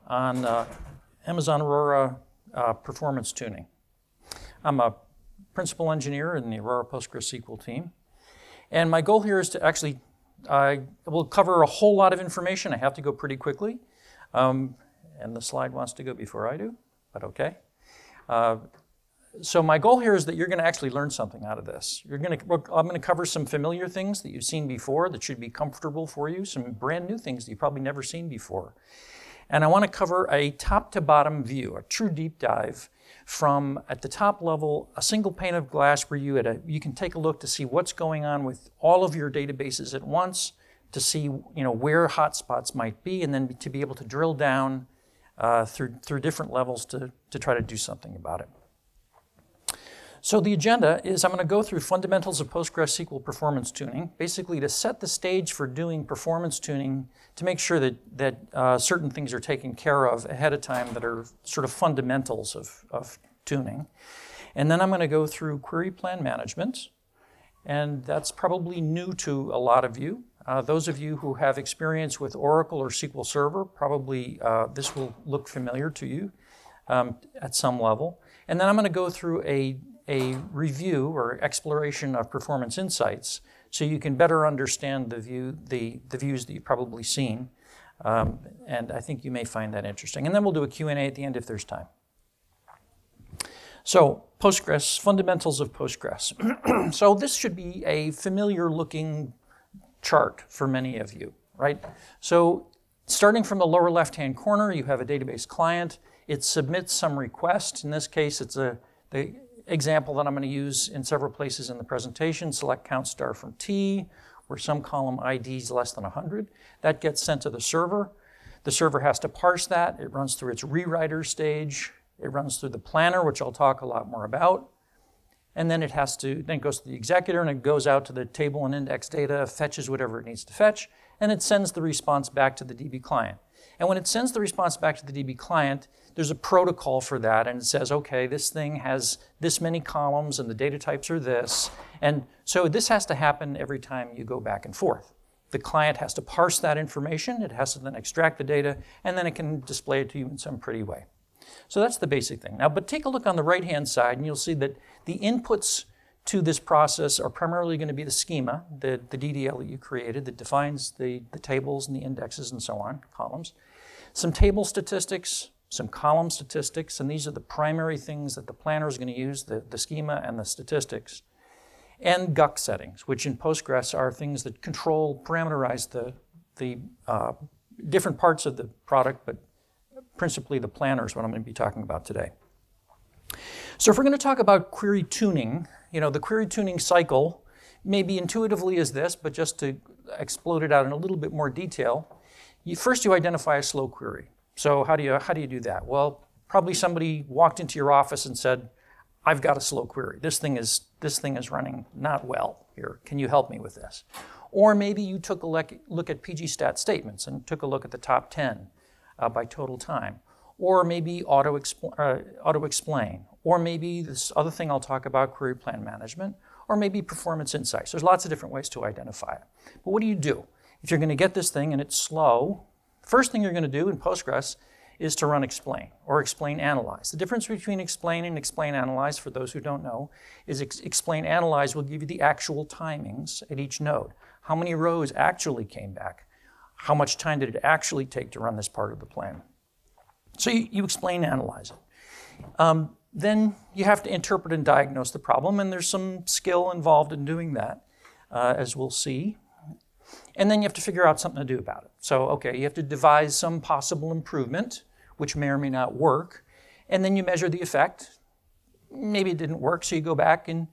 on Amazon Aurora performance tuning. I'm a principal engineer in the Aurora PostgreSQL team. And my goal here is to actually, I will cover a whole lot of information. I have to go pretty quickly. And the slide wants to go before I do, but okay. So my goal here is that you're going to actually learn something out of this. I'm going to cover some familiar things that you've seen before that should be comfortable for you, some brand new things that you've probably never seen before. And I want to cover a top to bottom view, a true deep dive from, at the top level, a single pane of glass where you can take a look to see what's going on with all of your databases at once, to see where hotspots might be, and then to be able to drill down through different levels to try to do something about it. So the agenda is I'm going to go through fundamentals of PostgreSQL performance tuning, basically to set the stage for doing performance tuning to make sure that certain things are taken care of ahead of time that are sort of fundamentals of tuning. And then I'm going to go through query plan management, and that's probably new to a lot of you. Those of you who have experience with Oracle or SQL Server, probably this will look familiar to you at some level. And then I'm going to go through a review or exploration of performance insights so you can better understand the views that you've probably seen. And I think you may find that interesting. And then we'll do a Q&A at the end if there's time. So Postgres, fundamentals of Postgres. So this should be a familiar looking chart for many of you, right? So starting from the lower left-hand corner, you have a database client. It submits some request. In this case, it's the example that I'm going to use in several places in the presentation. Select count star from T, where some column ID is less than 100. That gets sent to the server. The server has to parse that. It runs through its rewriter stage. It runs through the planner, which I'll talk a lot more about. And then it goes to the executor, and it goes out to the table and index data, fetches whatever it needs to fetch, and it sends the response back to the DB client. And when it sends the response back to the DB client, there's a protocol for that, and it says, okay, this thing has this many columns, and the data types are this. And so this has to happen every time you go back and forth. The client has to parse that information, it has to then extract the data, and then it can display it to you in some pretty way. So that's the basic thing. Now, but take a look on the right-hand side, and you'll see that the inputs to this process are primarily going to be the schema, the DDL that you created that defines the tables and the indexes and so on, columns. Some table statistics, some column statistics, and these are the primary things that the planner is going to use, the schema and the statistics. And GUC settings, which in Postgres are things that control, parameterize the different parts of the product, but principally the planner is what I'm going to be talking about today. So if we're going to talk about query tuning, the query tuning cycle maybe intuitively is this, but just to explode it out in a little bit more detail, first you identify a slow query. So how do you do that? Well, probably somebody walked into your office and said, I've got a slow query. This thing is running not well here. Can you help me with this? Or maybe you took a look at pgstat statements and took a look at the top 10 by total time. Or maybe auto-explain. Or maybe this other thing I'll talk about, query plan management. Or maybe performance insights. There's lots of different ways to identify it. But what do you do? If you're going to get this thing and it's slow, first thing you're going to do in Postgres is to run explain or explain analyze. The difference between explain and explain analyze, for those who don't know, is explain analyze will give you the actual timings at each node. How many rows actually came back? How much time did it actually take to run this part of the plan? So you explain analyze it. Then you have to interpret and diagnose the problem, and there's some skill involved in doing that, as we'll see. And then you have to figure out something to do about it. So, okay, you have to devise some possible improvement, which may or may not work, and then you measure the effect. Maybe it didn't work, so you go back and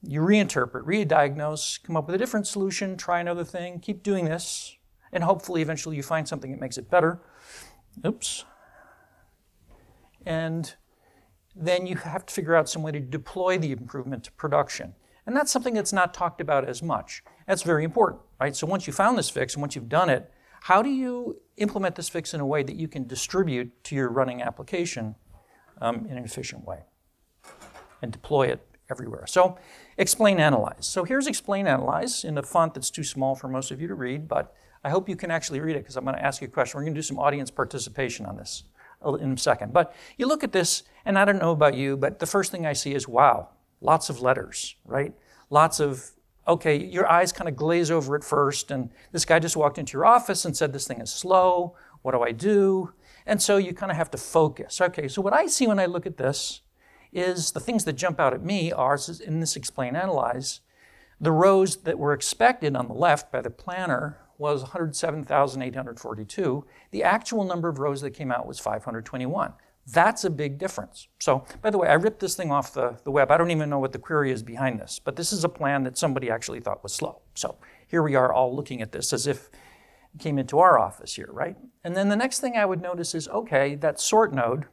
you reinterpret, re-diagnose, come up with a different solution, try another thing, keep doing this, and hopefully eventually you find something that makes it better. Oops. And then you have to figure out some way to deploy the improvement to production. And that's something that's not talked about as much. That's very important, right? So once you found this fix and once you've done it, how do you implement this fix in a way that you can distribute to your running application in an efficient way and deploy it everywhere? So explain analyze. So here's explain analyze in a font that's too small for most of you to read, but I hope you can actually read it because I'm going to ask you a question. We're going to do some audience participation on this. in a second. But you look at this, and I don't know about you, but the first thing I see is, wow, lots of letters, right? Lots of, okay, your eyes kind of glaze over at first, and this guy just walked into your office and said this thing is slow. What do I do? And so you kind of have to focus. Okay, so what I see when I look at this is the things that jump out at me are, in this explain analyze, the rows that were expected on the left by the planner was 107,842. The actual number of rows that came out was 521. That's a big difference. So, by the way, I ripped this thing off the web. I don't even know what the query is behind this, but this is a plan that somebody actually thought was slow. So here we are all looking at this as if it came into our office here, right? And then the next thing I would notice is, okay, that sort node,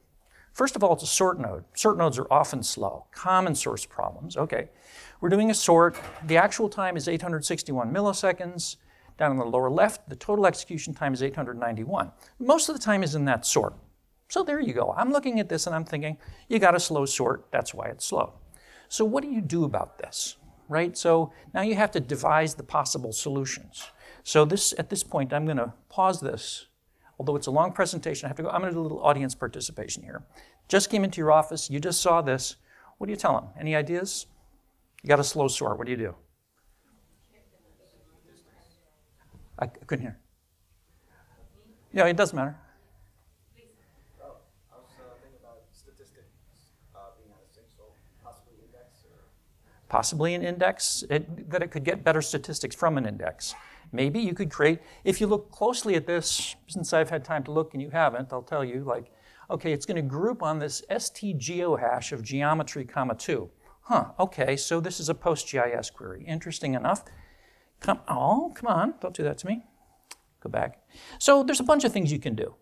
first of all, it's a sort node. Sort nodes are often slow, common source problems. Okay, we're doing a sort. The actual time is 861 milliseconds. Down in the lower left, the total execution time is 891. Most of the time is in that sort. So there you go. I'm looking at this and I'm thinking, you got a slow sort, that's why it's slow. So what do you do about this, right? So now you have to devise the possible solutions. So at this point, I'm going to pause this. Although it's a long presentation, I'm going to do a little audience participation here. Just came into your office, you just saw this. What do you tell them? Any ideas? You got a slow sort, what do you do? I couldn't hear. Yeah, it doesn't matter. Oh, I was thinking about statistics being out of sync, so possibly index or... Possibly an index, that it could get better statistics from an index. Maybe you could create, if you look closely at this, since I've had time to look and you haven't, I'll tell you, like, okay, it's going to group on this stgeohash of geometry, comma 2. Huh, okay, so this is a PostGIS query. Interesting enough. Come on, don't do that to me. Go back. So there's a bunch of things you can do.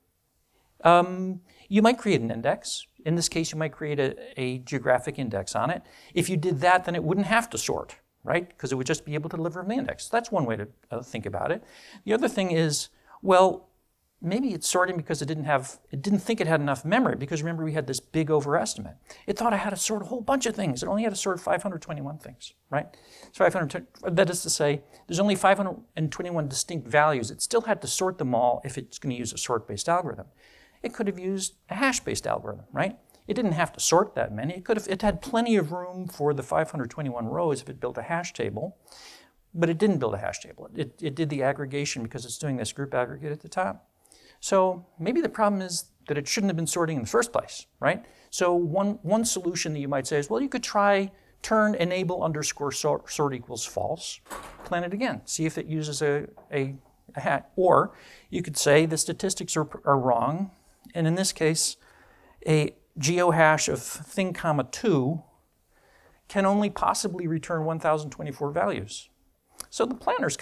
You might create an index. In this case, you might create a geographic index on it. If you did that, then it wouldn't have to sort, right? Because it would just be able to deliver the index. That's one way to think about it. The other thing is, well, maybe it's sorting because it didn't think it had enough memory, because remember we had this big overestimate. It thought I had to sort a whole bunch of things. It only had to sort 521 things, right? So that is to say, there's only 521 distinct values. It still had to sort them all if it's going to use a sort-based algorithm. It could have used a hash-based algorithm, right? It didn't have to sort that many. It had plenty of room for the 521 rows if it built a hash table, but it didn't build a hash table. It did the aggregation because it's doing this group aggregate at the top. So maybe the problem is that it shouldn't have been sorting in the first place, right? So one solution that you might say is, well, you could try turn enable underscore sort equals false, plan it again, see if it uses a hat. Or you could say the statistics are wrong, and in this case, a geohash of thing comma 2 can only possibly return 1024 values. So the planner's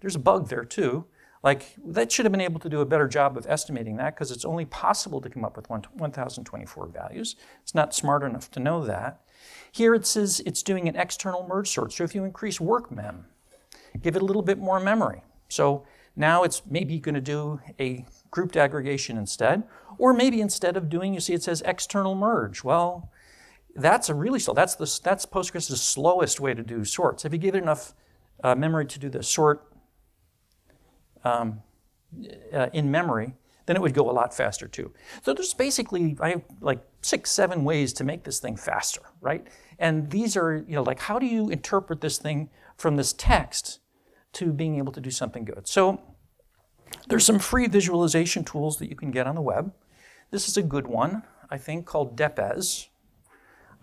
there's a bug there too. Like, that should have been able to do a better job of estimating that, because it's only possible to come up with 1024 values. It's not smart enough to know that. Here it says it's doing an external merge sort. So if you increase work mem, give it a little bit more memory. So now it's maybe going to do a grouped aggregation instead. Or maybe instead of doing, you see it says external merge. Well, that's really slow. That's Postgres' slowest way to do sorts. If you give it enough memory to do the sort in memory, then it would go a lot faster too. So there's basically, I have like 6, 7 ways to make this thing faster, right? And these are, like, how do you interpret this thing from this text to being able to do something good? So there's some free visualization tools that you can get on the web. This is a good one, I think, called DEPES.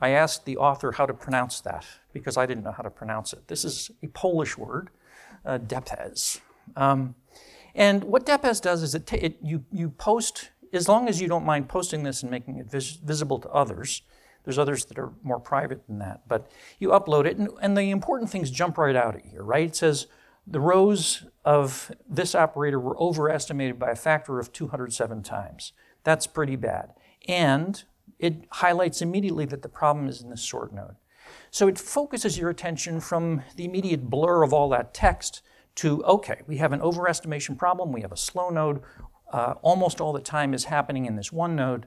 I asked the author how to pronounce that because I didn't know how to pronounce it. This is a Polish word, DEPES. And what DEPES does is you post, as long as you don't mind posting this and making it visible to others. There's others that are more private than that, but you upload it, and the important things jump right out at you, right? It says the rows of this operator were overestimated by a factor of 207 times. That's pretty bad. And it highlights immediately that the problem is in the sort node. So it focuses your attention from the immediate blur of all that text to, okay, we have an overestimation problem, we have a slow node, almost all the time is happening in this one node.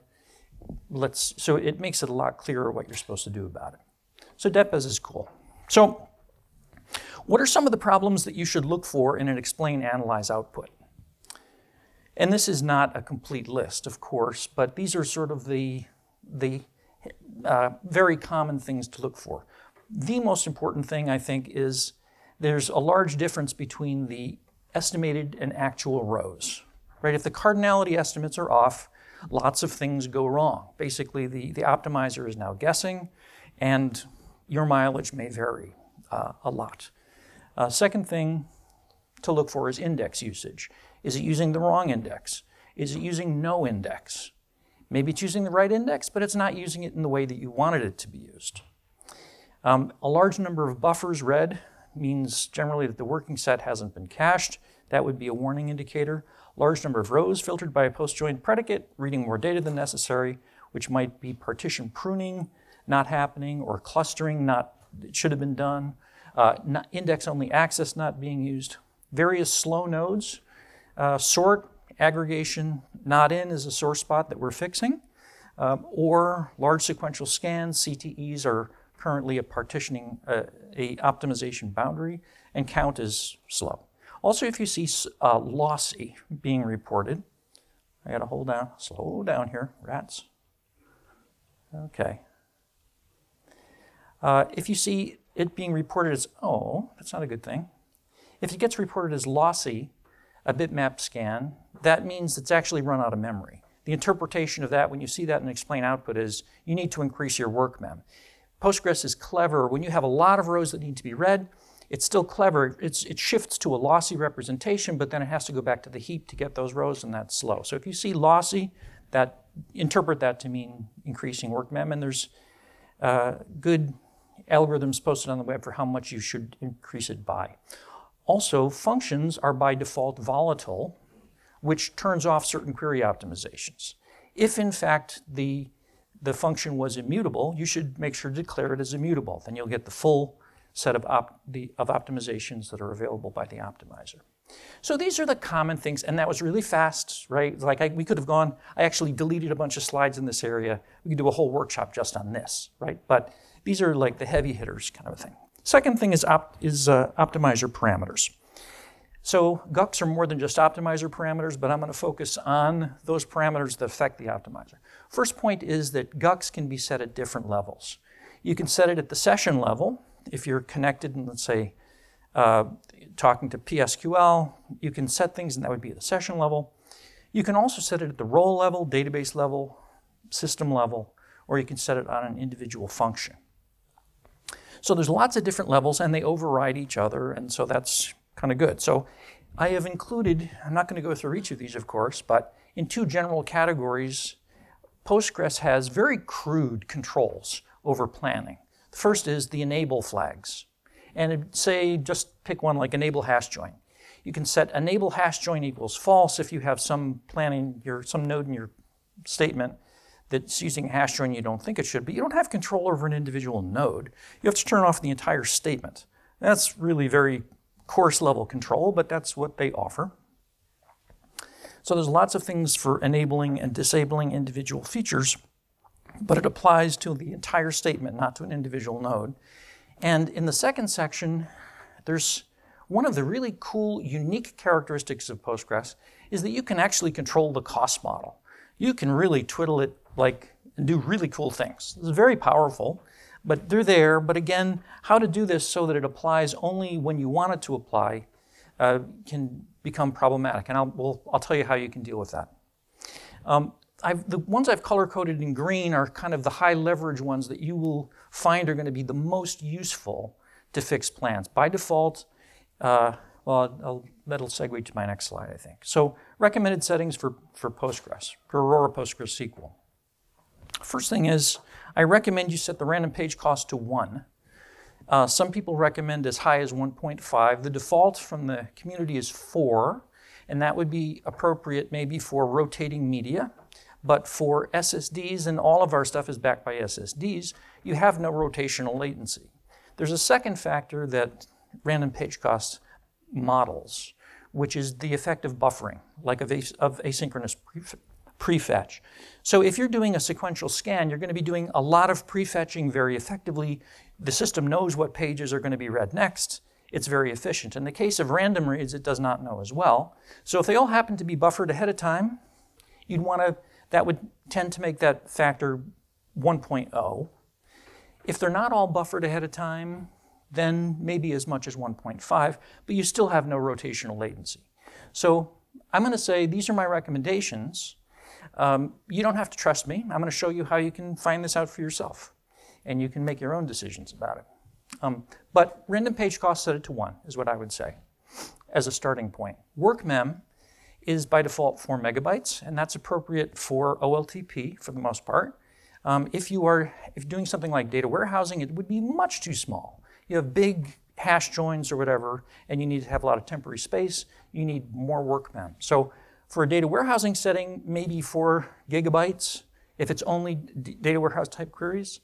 So it makes it a lot clearer what you're supposed to do about it. So DEPES is cool. So what are some of the problems that you should look for in an explain analyze output? And this is not a complete list, of course, but these are sort of the very common things to look for. The most important thing, I think, is there's a large difference between the estimated and actual rows, right? If the cardinality estimates are off, lots of things go wrong. Basically, the optimizer is now guessing, and your mileage may vary a lot. Second thing to look for is index usage. Is it using the wrong index? Is it using no index? Maybe it's using the right index, but it's not using it in the way that you wanted it to be used. A large number of buffers read means generally that the working set hasn't been cached. That would be a warning indicator. Large number of rows filtered by a post-join predicate, reading more data than necessary, which might be partition pruning not happening, or clustering it should have been done, index-only access not being used. Various slow nodes, sort, aggregation, not in is a sore spot that we're fixing, or large sequential scans, CTEs are currently a partitioning, a optimization boundary, and count is slow. Also, if you see lossy being reported, I gotta slow down here, rats. Okay. If you see it being reported as, oh, that's not a good thing. If it gets reported as lossy, a bitmap scan, that means it's actually run out of memory. The interpretation of that, when you see that in explain output, is you need to increase your work mem. Postgres is clever. When you have a lot of rows that need to be read, it's still clever. It shifts to a lossy representation, but then it has to go back to the heap to get those rows, and that's slow. So if you see lossy, interpret that to mean increasing work mem, and there's good algorithms posted on the web for how much you should increase it by. Also, functions are by default volatile, which turns off certain query optimizations. If in fact the function was immutable, you should make sure to declare it as immutable. Then you'll get the full set of optimizations that are available by the optimizer. So these are the common things, and that was really fast, right? We could have gone, I actually deleted a bunch of slides in this area. We could do a whole workshop just on this, right? But these are like the heavy hitters kind of a thing. Second thing is optimizer parameters. So GUCs are more than just optimizer parameters, but I'm going to focus on those parameters that affect the optimizer. First point is that GUCs can be set at different levels. You can set it at the session level. If you're connected and, let's say, talking to PSQL, you can set things, and that would be at the session level. You can also set it at the role level, database level, system level, or you can set it on an individual function. So there's lots of different levels, and they override each other, and so that's kind of good. So I have included, I'm not going to go through each of these, of course, but in two general categories, Postgres has very crude controls over planning. The first is the enable flags. And say, just pick one like enable hash join. You can set enable hash join equals false if you have some node in your statement that's using a hash join you don't think it should, but you don't have control over an individual node. You have to turn off the entire statement. That's really very coarse level control, but that's what they offer. So there's lots of things for enabling and disabling individual features, but it applies to the entire statement, not to an individual node. And in the second section, there's one of the really cool, unique characteristics of Postgres is that you can actually control the cost model. You can really twiddle it and do really cool things. This is very powerful, but they're there. But again, how to do this so that it applies only when you want it to apply can become problematic. And I'll tell you how you can deal with that. The ones I've color-coded in green are kind of the high leverage ones that you will find are going to be the most useful to fix plans. By default, that'll segue to my next slide, I think. So recommended settings for Postgres, for Aurora PostgreSQL. First thing is, I recommend you set the random page cost to 1. Some people recommend as high as 1.5. The default from the community is 4, and that would be appropriate maybe for rotating media. But for SSDs, and all of our stuff is backed by SSDs, you have no rotational latency. There's a second factor that random page cost models, which is the effect of buffering, like of asynchronous prefetch. So if you're doing a sequential scan, you're going to be doing a lot of prefetching very effectively. The system knows what pages are going to be read next. it's very efficient. In the case of random reads, it does not know as well. So if they all happen to be buffered ahead of time, that would tend to make that factor 1.0. If they're not all buffered ahead of time, then maybe as much as 1.5, but you still have no rotational latency. So I'm going to say these are my recommendations. You don't have to trust me. I'm going to show you how you can find this out for yourself, and you can make your own decisions about it. But random page cost, set it to 1 is what I would say as a starting point. Work mem is by default 4 megabytes, and that's appropriate for OLTP for the most part. If you're doing something like data warehousing, it would be much too small. You have big hash joins or whatever, and you need to have a lot of temporary space, you need more work mem. So for a data warehousing setting, maybe 4 gigabytes, if it's only data warehouse type queries.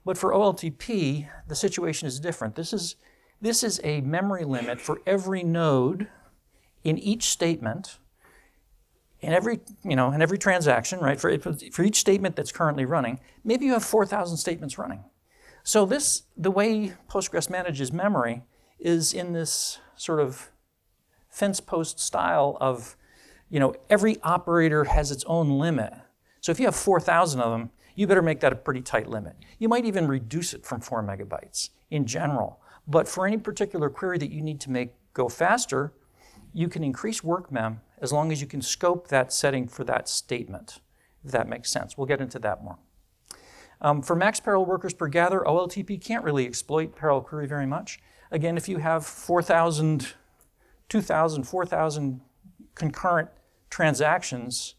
But for OLTP, the situation is different. This is a memory limit for every node in each statement, in every transaction, right? For each statement that's currently running, maybe you have 4,000 statements running. So the way Postgres manages memory is in this sort of fence post style of, every operator has its own limit. So if you have 4,000 of them, you better make that a pretty tight limit. You might even reduce it from 4 megabytes in general. But for any particular query that you need to make go faster, you can increase work mem as long as you can scope that setting for that statement, if that makes sense. We'll get into that more. For max parallel workers per gather, OLTP can't really exploit parallel query very much. Again, if you have 4,000, 2,000, 4,000 concurrent transactions,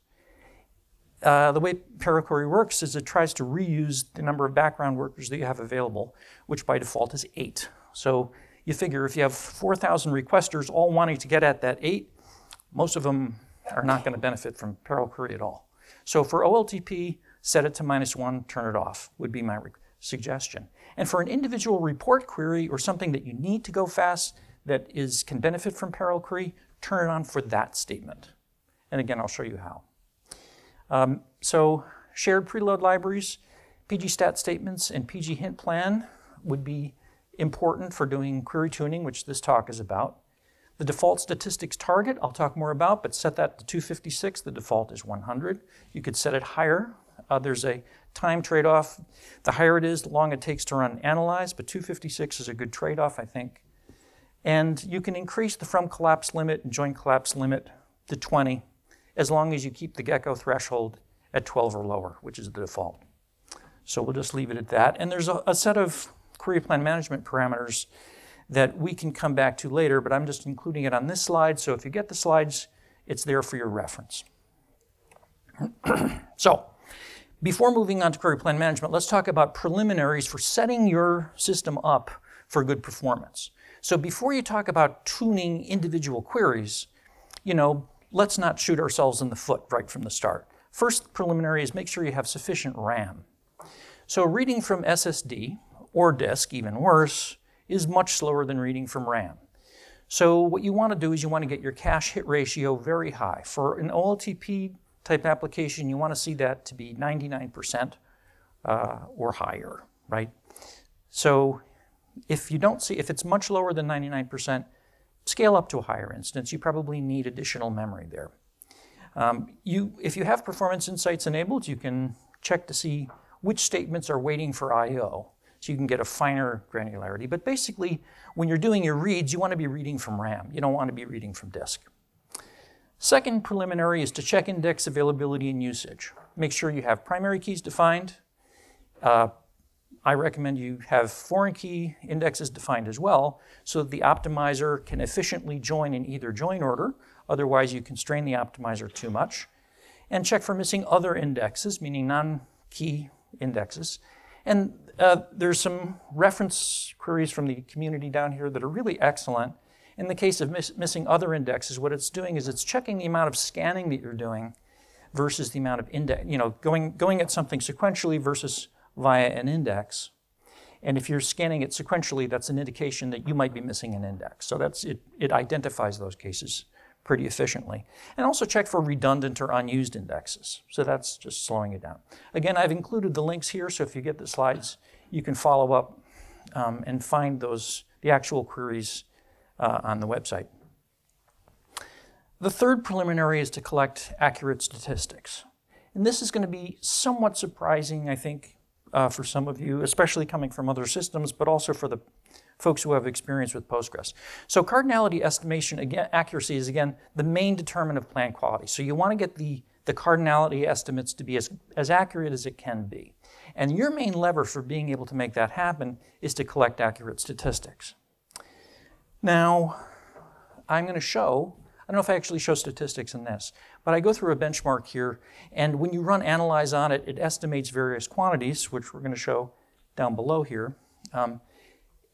the way parallel query works is it tries to reuse the number of background workers that you have available, which by default is 8. So you figure if you have 4,000 requesters all wanting to get at that 8, most of them are not going to benefit from parallel query at all. So for OLTP, set it to -1, turn it off, would be my suggestion. And for an individual report query or something that you need to go fast that can benefit from parallel query, turn it on for that statement. And again, I'll show you how. So shared preload libraries, pgstat statements, and pghintplan would be important for doing query tuning, which this talk is about. The default statistics target, I'll talk more about, but set that to 256. The default is 100. You could set it higher. There's a time trade-off. The higher it is, the longer it takes to run Analyse, but 256 is a good trade-off, I think. And you can increase the from collapse limit and join collapse limit to 20, as long as you keep the gecko threshold at 12 or lower, which is the default. So we'll just leave it at that. And there's a set of query plan management parameters that we can come back to later, but I'm just including it on this slide. So if you get the slides, it's there for your reference. So before moving on to query plan management, let's talk about preliminaries for setting your system up for good performance. So before you talk about tuning individual queries, let's not shoot ourselves in the foot right from the start. First preliminary is make sure you have sufficient RAM. So reading from SSD or disk, even worse, is much slower than reading from RAM. So what you want to do is you want to get your cache hit ratio very high. For an OLTP type application, you want to see that to be 99% or higher, right? So if it's much lower than 99%, scale up to a higher instance. You probably need additional memory there. If you have performance insights enabled, you can check to see which statements are waiting for I/O, so you can get a finer granularity. But basically, when you're doing your reads, you want to be reading from RAM. You don't want to be reading from disk. Second preliminary is to check index availability and usage. Make sure you have primary keys defined. I recommend you have foreign key indexes defined as well, so that the optimizer can efficiently join in either join order, otherwise you constrain the optimizer too much. And check for missing other indexes, meaning non-key indexes. And there's some reference queries from the community down here that are really excellent. In the case of missing other indexes, what it's doing is it's checking the amount of scanning that you're doing versus the amount of index, going at something sequentially versus via an index. And if you're scanning it sequentially, that's an indication that you might be missing an index. So it identifies those cases pretty efficiently. And also check for redundant or unused indexes. So that's just slowing it down. Again, I've included the links here, so if you get the slides, you can follow up and find the actual queries on the website. The third preliminary is to collect accurate statistics. And this is going to be somewhat surprising, I think, for some of you, especially coming from other systems, but also for the folks who have experience with Postgres. So cardinality estimation, again, accuracy is, again, the main determinant of plan quality. So you want to get the cardinality estimates to be as accurate as it can be. And your main lever for being able to make that happen is to collect accurate statistics. Now, I'm going to show, I don't know if I actually show statistics in this, but I go through a benchmark here, and when you run Analyse on it, it estimates various quantities, which we're going to show down below here.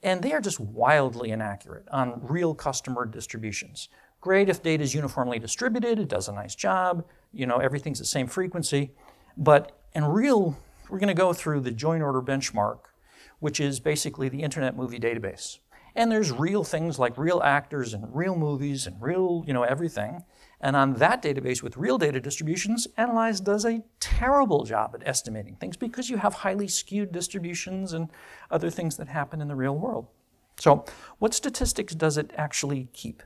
And they are just wildly inaccurate on real customer distributions. Great if data is uniformly distributed, it does a nice job, you know, everything's the same frequency. But in real, we're going to go through the join order benchmark, which is basically the Internet Movie Database. And there's real things like real actors and real movies and real, you know, everything. And on that database with real data distributions, Analyse does a terrible job at estimating things because you have highly skewed distributions and other things that happen in the real world. So what statistics does it actually keep?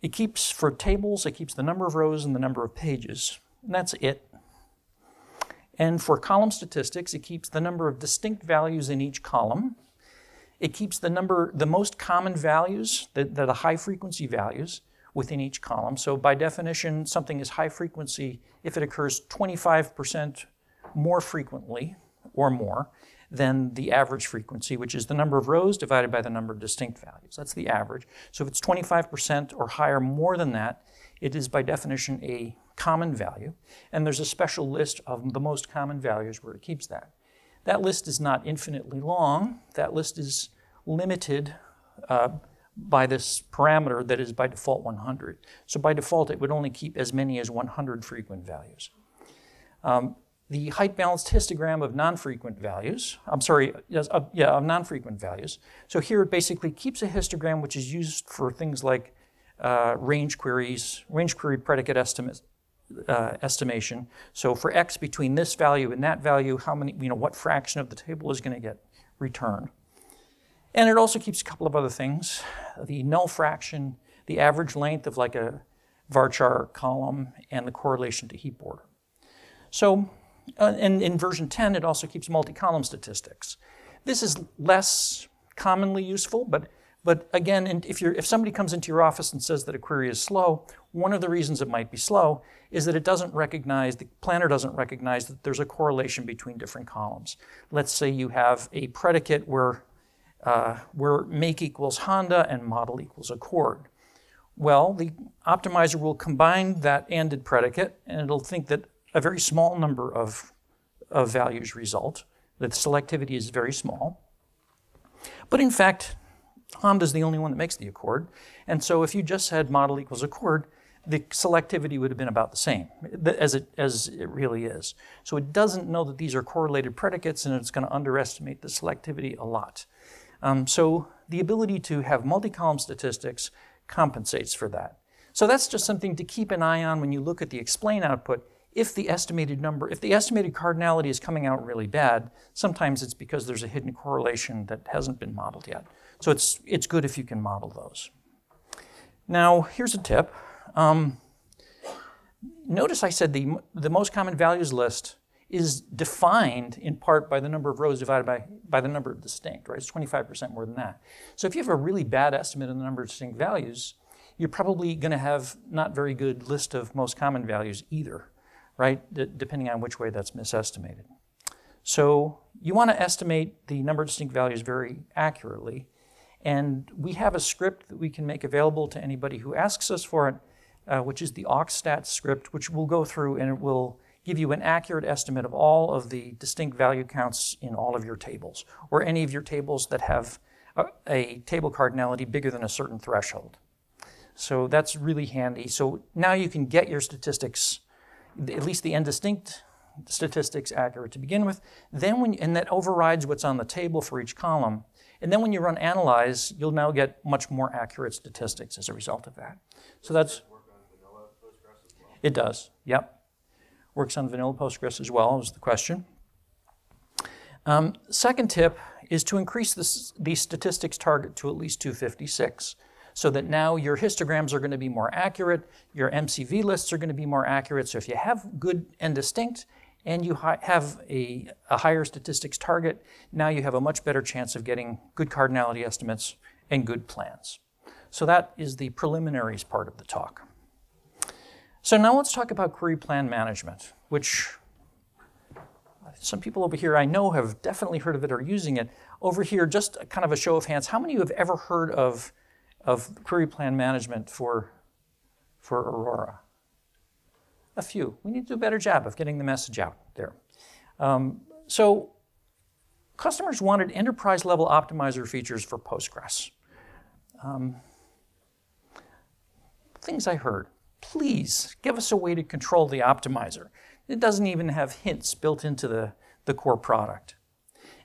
It keeps, for tables, it keeps the number of rows and the number of pages. And that's it. And for column statistics, it keeps the number of distinct values in each column. It keeps the most common values, the high frequency values, within each column. So by definition, something is high frequency if it occurs 25% more frequently or more than the average frequency, which is the number of rows divided by the number of distinct values. That's the average. So if it's 25% or higher more than that, it is by definition a common value. And there's a special list of the most common values where it keeps that. That list is not infinitely long. That list is limited by this parameter that is by default 100. So by default, it would only keep as many as 100 frequent values. The height balanced histogram of non-frequent values, of non-frequent values. So here it basically keeps a histogram which is used for things like range query predicate estimation. So for x between this value and that value, how many, what fraction of the table is going to get returned. And it also keeps a couple of other things. The null fraction, the average length of like a varchar column, and the correlation to heap order. So, and in version 10, it also keeps multi-column statistics. This is less commonly useful, but again, if somebody comes into your office and says that a query is slow, one of the reasons it might be slow is that the planner doesn't recognize that there's a correlation between different columns. Let's say you have a predicate where make equals Honda and model equals Accord. Well, the optimizer will combine that ANDed predicate, and it'll think that a very small number of values result, that the selectivity is very small. But in fact, Honda's the only one that makes the Accord, and so if you just had model equals Accord, the selectivity would have been about the same as it really is. So it doesn't know that these are correlated predicates, and it's going to underestimate the selectivity a lot. So the ability to have multi-column statistics compensates for that. So that's just something to keep an eye on when you look at the explain output. If the estimated cardinality is coming out really bad, sometimes it's because there's a hidden correlation that hasn't been modeled yet. So it's good if you can model those. Now, here's a tip. Notice I said the most common values list is defined in part by the number of rows divided by the number of distinct, right? It's 25% more than that. So if you have a really bad estimate of the number of distinct values, you're probably going to have not very good list of most common values either, right? Depending on which way that's misestimated. So you want to estimate the number of distinct values very accurately. And we have a script that we can make available to anybody who asks us for it, which is the awkstat script, which we'll go through, and it will give you an accurate estimate of all of the distinct value counts in all of your tables, or any of your tables that have a table cardinality bigger than a certain threshold. So that's really handy. So now you can get your statistics, at least the n-distinct statistics, accurate to begin with. Then and that overrides what's on the table for each column. And then when you run Analyse, you'll now get much more accurate statistics as a result of that. So that's... Work on vanilla Postgres as well? It does, yep. Works on vanilla Postgres as well, is the question. Second tip is to increase the statistics target to at least 256. so that now your histograms are going to be more accurate, your MCV lists are going to be more accurate. So if you have good and distinct, and you have a higher statistics target, now you have a much better chance of getting good cardinality estimates and good plans. So that is the preliminaries part of the talk. So now let's talk about query plan management, which some people over here I know have definitely heard of it or using it. Over here, just kind of a show of hands, how many of you have ever heard of query plan management for Aurora? A few. We need to do a better job of getting the message out there. So customers wanted enterprise-level optimizer features for Postgres. Things I heard. Please give us a way to control the optimizer. It doesn't even have hints built into the core product.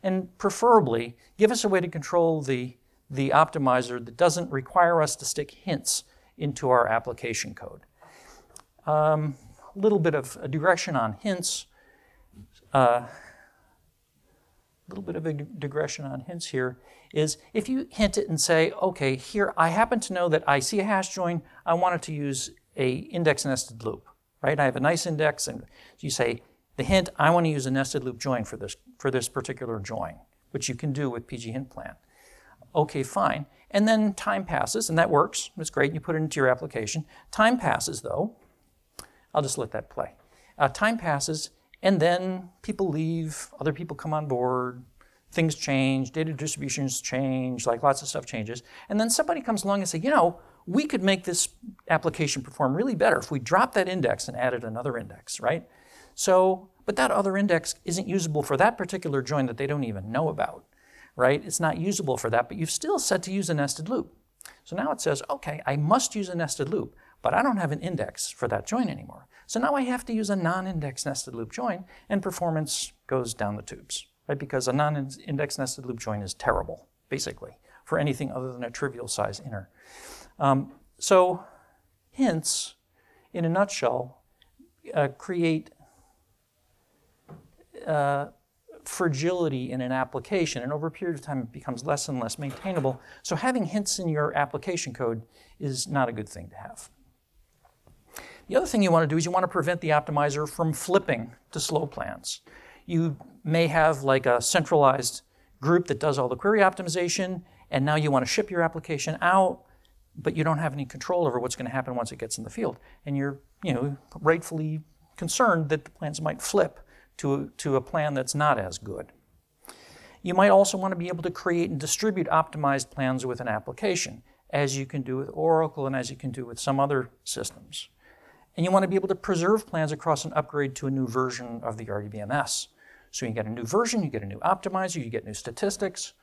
And preferably, give us a way to control the optimizer that doesn't require us to stick hints into our application code. A little bit of a digression on hints. Here is if you hint it and say, okay, here I happen to know that I see a hash join, I want it to use a index nested loop, right? I have a nice index, and you say the hint, I want to use a nested loop join for this particular join, which you can do with PG hint plan. Okay, fine. And then time passes, and that works. It's great. You put it into your application. Time passes, though. I'll just let that play. Time passes, and then people leave, other people come on board, things change, data distributions change, like lots of stuff changes. And then somebody comes along and says, you know, we could make this application perform really better if we drop that index and added another index, right? So, but that other index isn't usable for that particular join that they don't even know about, right? It's not usable for that, but you've still said to use a nested loop. So now it says, okay, I must use a nested loop, but I don't have an index for that join anymore. So now I have to use a non-index nested loop join, and performance goes down the tubes, right? Because a non-index nested loop join is terrible, basically, for anything other than a trivial size inner. So hints, in a nutshell, create fragility in an application, and over a period of time it becomes less and less maintainable. So having hints in your application code is not a good thing to have. The other thing you want to do is you want to prevent the optimizer from flipping to slow plans. You may have like a centralized group that does all the query optimization, and now you want to ship your application out, but you don't have any control over what's going to happen once it gets in the field. And you're, rightfully concerned that the plans might flip to a plan that's not as good. You might also want to be able to create and distribute optimized plans with an application, as you can do with Oracle and as you can do with some other systems. And you want to be able to preserve plans across an upgrade to a new version of the RDBMS. So you get a new version, you get a new optimizer, you get new statistics.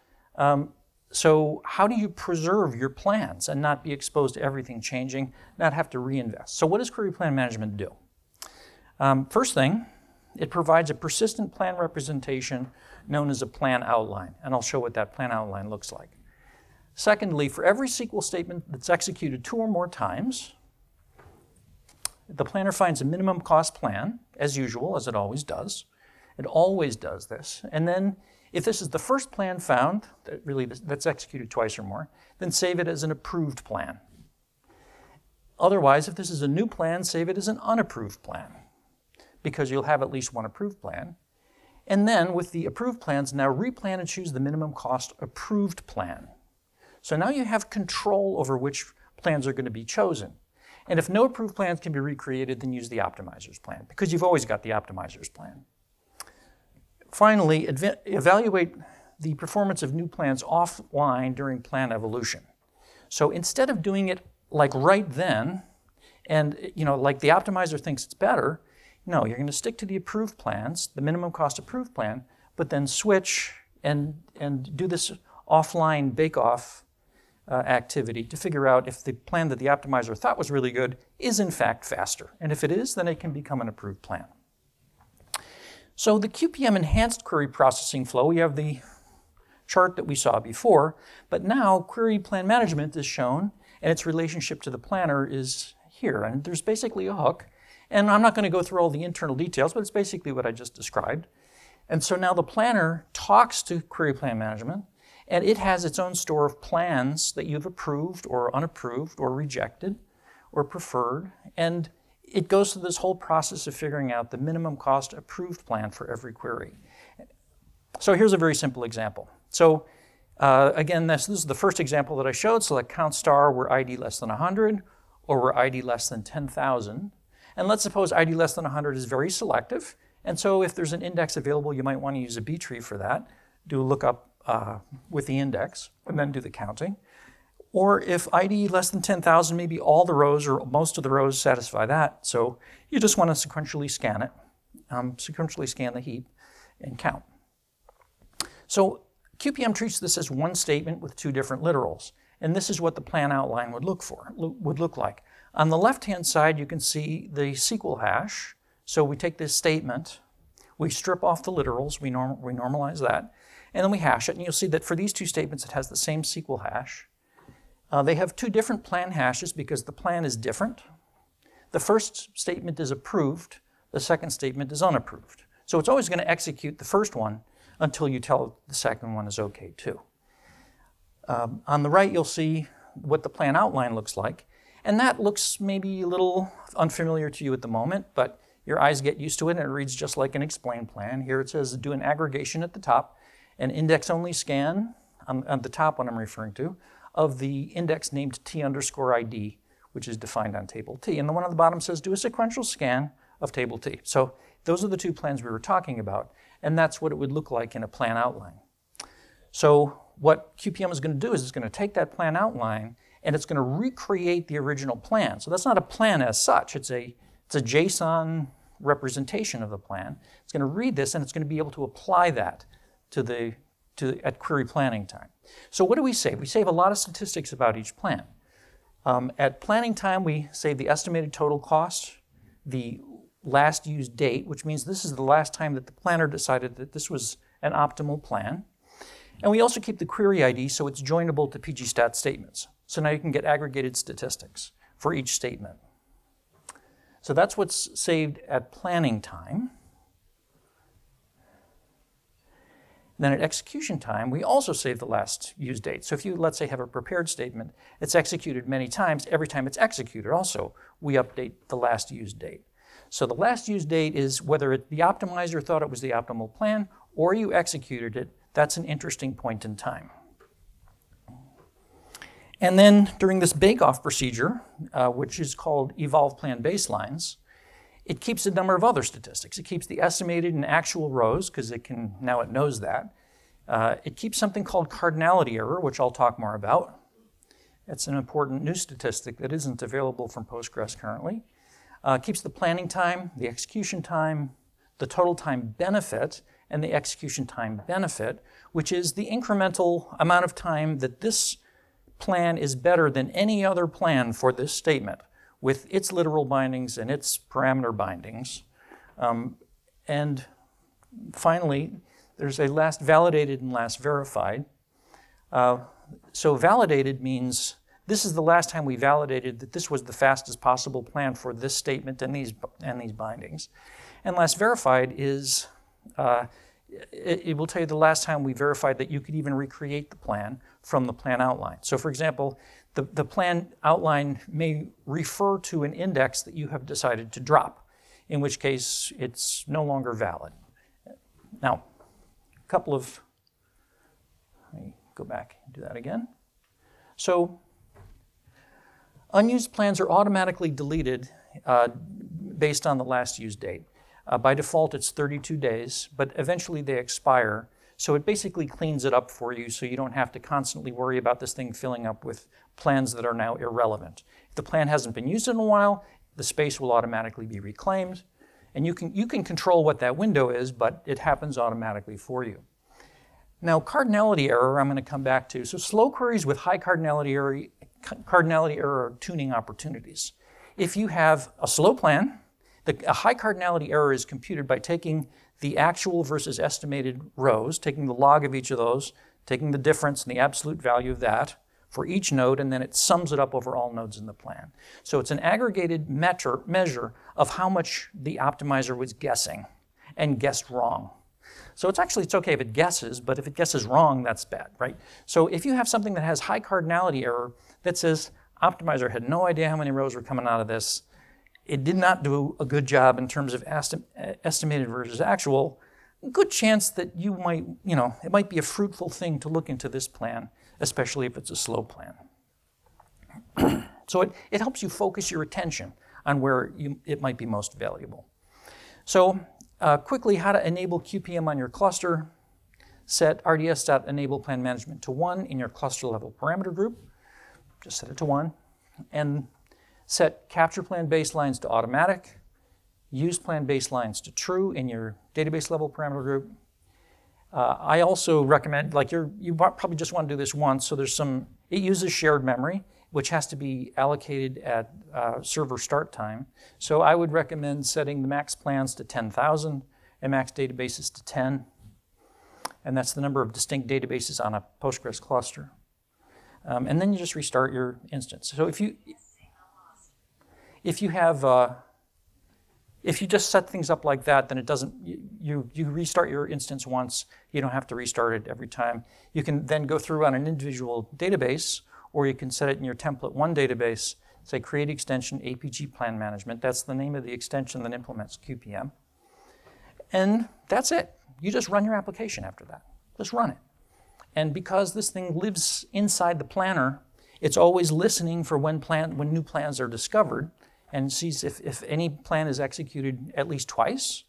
So how do you preserve your plans and not be exposed to everything changing, not have to reinvest? So what does query plan management do? First thing, it provides a persistent plan representation known as a plan outline, and I'll show what that plan outline looks like. Secondly, for every SQL statement that's executed 2 or more times, the planner finds a minimum cost plan, as usual, as it always does. It always does this. And then if this is the first plan found, that's executed twice or more, then save it as an approved plan. Otherwise, if this is a new plan, save it as an unapproved plan, because you'll have at least one approved plan. And then with the approved plans, now replan and choose the minimum cost approved plan. So now you have control over which plans are going to be chosen. And if no approved plans can be recreated, then use the optimizer's plan, because you've always got the optimizer's plan. Finally, evaluate the performance of new plans offline during plan evolution. So instead of doing it like right then, and like the optimizer thinks it's better, no, you're going to stick to the approved plans, the minimum cost approved plan, but then switch and do this offline bake-off activity to figure out if the plan that the optimizer thought was really good is in fact faster. And if it is, then it can become an approved plan. So the QPM enhanced query processing flow, we have the chart that we saw before, but now query plan management is shown, and its relationship to the planner is here. And there's basically a hook. And I'm not going to go through all the internal details, but it's basically what I just described. And so now the planner talks to query plan management, And it has its own store of plans that you've approved or unapproved or rejected or preferred. And it goes through this whole process of figuring out the minimum cost approved plan for every query. So here's a very simple example. So again, this is the first example that I showed. Select count star where ID less than 100 or where ID less than 10,000. And let's suppose ID less than 100 is very selective. And so if there's an index available, you might want to use a B tree for that. Do a lookup with the index and then do the counting. Or if ID less than 10,000, maybe all the rows or most of the rows satisfy that. So you just want to sequentially scan it, sequentially scan the heap and count. So QPM treats this as one statement with two different literals. And this is what the plan outline would look like. On the left-hand side, you can see the SQL hash. So we take this statement, we strip off the literals, we normalize that, and then we hash it. And you'll see that for these two statements, it has the same SQL hash. They have two different plan hashes because the plan is different. The first statement is approved, the second statement is unapproved. So it's always going to execute the first one until you tell it the second one is okay too. On the right, you'll see what the plan outline looks like. And that looks maybe a little unfamiliar to you at the moment, but your eyes get used to it and it reads just like an explain plan. Here it says do an aggregation at the top, an index-only scan on the top one I'm referring to, of the index named T_ID, which is defined on table T. And the one on the bottom says do a sequential scan of table T. So those are the two plans we were talking about, and that's what it would look like in a plan outline. So what QPM is going to do is it's going to take that plan outline and it's going to recreate the original plan. So that's not a plan as such. It's a JSON representation of the plan. It's going to read this and it's going to be able to apply that at query planning time. So what do we save? We save a lot of statistics about each plan. At planning time, we save the estimated total cost, the last used date, which means this is the last time that the planner decided that this was an optimal plan. And we also keep the query ID so it's joinable to pgstat statements. So now you can get aggregated statistics for each statement. So that's what's saved at planning time. Then at execution time, we also save the last used date. So if you, let's say, have a prepared statement, it's executed many times. Every time it's executed, also, we update the last used date. So the last used date is whether the optimizer thought it was the optimal plan or you executed it. That's an interesting point in time. And then during this bake-off procedure, which is called evolve plan baselines, it keeps a number of other statistics. It keeps the estimated and actual rows, because now it knows that. It keeps something called cardinality error, which I'll talk more about. It's an important new statistic that isn't available from Postgres currently. Keeps the planning time, the execution time, the total time benefit, and the execution time benefit, which is the incremental amount of time that this plan is better than any other plan for this statement, with its literal bindings and its parameter bindings. And finally, there's a last validated and last verified. So validated means this is the last time we validated that this was the fastest possible plan for this statement and these bindings. And last verified is, it will tell you the last time we verified that you could even recreate the plan from the plan outline. So for example, the plan outline may refer to an index that you have decided to drop, in which case it's no longer valid. Now, let me go back and do that again. So unused plans are automatically deleted based on the last used date. By default, it's 32 days, but eventually they expire. So it basically cleans it up for you so you don't have to constantly worry about this thing filling up with plans that are now irrelevant. If the plan hasn't been used in a while, the space will automatically be reclaimed. And you can control what that window is, but it happens automatically for you. Now, cardinality error, I'm going to come back to. So slow queries with high cardinality error are tuning opportunities. If you have a slow plan, a high cardinality error is computed by taking the actual versus estimated rows, taking the log of each of those, taking the difference and the absolute value of that for each node, and then it sums it up over all nodes in the plan. So it's an aggregated measure of how much the optimizer was guessing and guessed wrong. So it's okay if it guesses, but if it guesses wrong, that's bad, right? So if you have something that has high cardinality error that says, optimizer had no idea how many rows were coming out of this, it did not do a good job in terms of estimated versus actual, good chance that you might, it might be a fruitful thing to look into this plan, especially if it's a slow plan. So it helps you focus your attention on where it might be most valuable. So quickly, how to enable QPM on your cluster. Set rds.enable plan management to 1 in your cluster level parameter group. Just set it to 1. And set capture plan baselines to automatic. Use plan baselines to true in your database level parameter group. I also recommend, you probably just want to do this once, so it uses shared memory, which has to be allocated at server start time. So I would recommend setting the max plans to 10,000 and max databases to 10. And that's the number of distinct databases on a Postgres cluster. And then you just restart your instance. So if you just set things up like that, then it doesn't, you restart your instance once, you don't have to restart it every time. You can then go through on an individual database, or you can set it in your template 1 database, say create extension APG plan management. That's the name of the extension that implements QPM. And that's it. You just run your application after that. Just run it. And because this thing lives inside the planner, it's always listening for when new plans are discovered, and sees if any plan is executed at least twice.